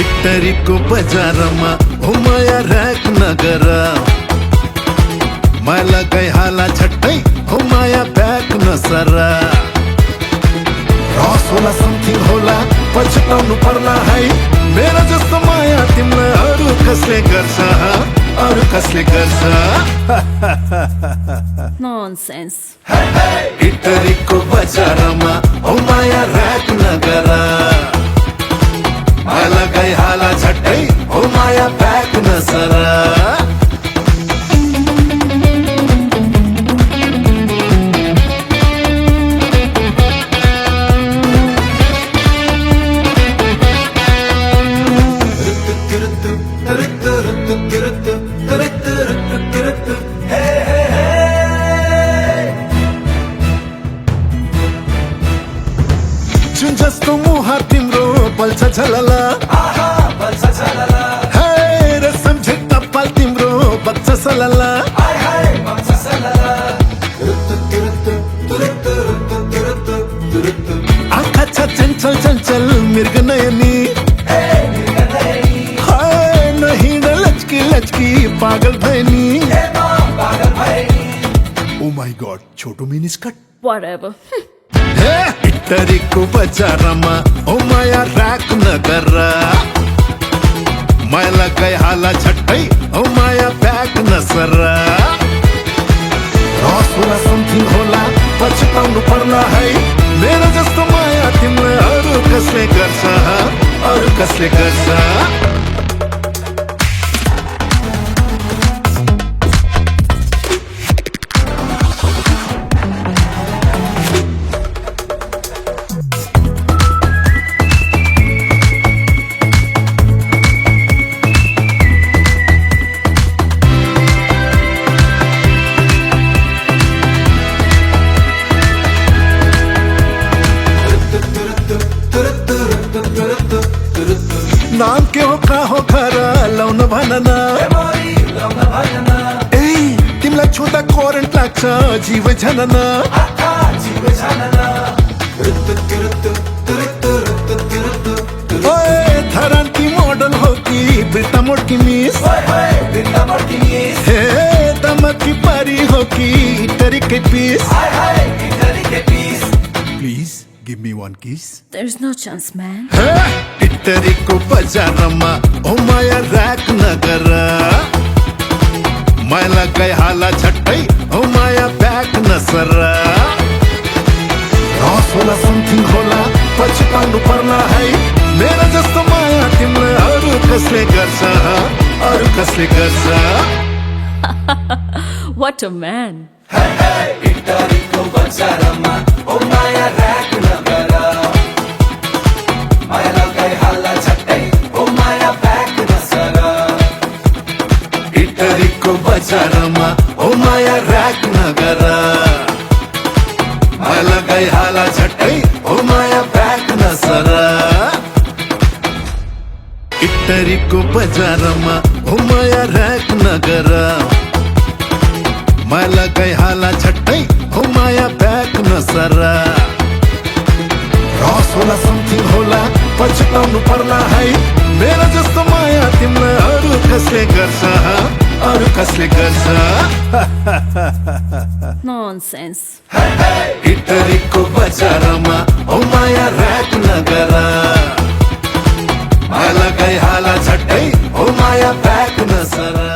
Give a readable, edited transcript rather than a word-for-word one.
इटरीको बजारमा घुमाया र्याक नगर माला गई हाला झट्टै घुमाया ब्याक नसरा रस होला समथिङ होला पछुताउनु पर्ला है मेरो जस्तो माया तिमीलाई अरु कसले गर्छ Nonsense. इटरीको बजारमा घुमाया र्याक नगर माला गई हाला झट्टै घुमाया ब्याक नसरा जुन जस्तो मुहार तिम्रो बल्छ झलला र सम्झेक कपाल तिम्रो बच्चा सलला आँखा छ चञ्चल चञ्चल मृग नयनी नहिँड लचकी लचकी पागल भैनी ओ माई गॉड छोटो मिनी स्कर्ट Whatever. इटरीको बजारमा ओ माया र्याक नगर माला गई हाला झट्टै ओ माया ब्याक नसरा रस होला समथिङ होला पछुताउनु पर्ला है मेरो जस्तो माया तिमीलाई अरु कसले गर्छ नाम के हो घर लाउन भनना ए तिमीलाई छुँदा करेन्ट लाग्छ जीव झनना ओए धरान्ती मोडल हो कि बिर्ता मोडकी मिस हे दमकी पारी हो कि इटरीकै पीस please give me one kiss. There's no chance, man. इटरीको बजारमा ओ माया र्याक नगर माला गई हाला झट्टै ओ माया ब्याक नसरा रस होला समथिङ होला पछुताउनु पर्ला है मेरो जस्तो माया तिमीलाई अरु कसले गर्छ What a man. इटरीको बजारमा ओ माया र्याक नगर माला गई हाला झट्टै ओ माया ब्याक नसरा इटरीको बजारमा ओ माया र्याक नगर माला गई हाला झट्टै ओ माया ब्याक नसरा इटरीको बजारमा ओ माया र्याक नगर माला गई हाला झट्टै ओ माया ब्याक नसरा रस होला समथिङ होला पछुताउनु पर्ला है मेरो जस्तो माया तिमीलाई अरु कसले गर्छ Nonsense. इटरीको बजारमा ओ माया र्याक नगर माला गई हाला झट्टै ओ माया ब्याक नसरा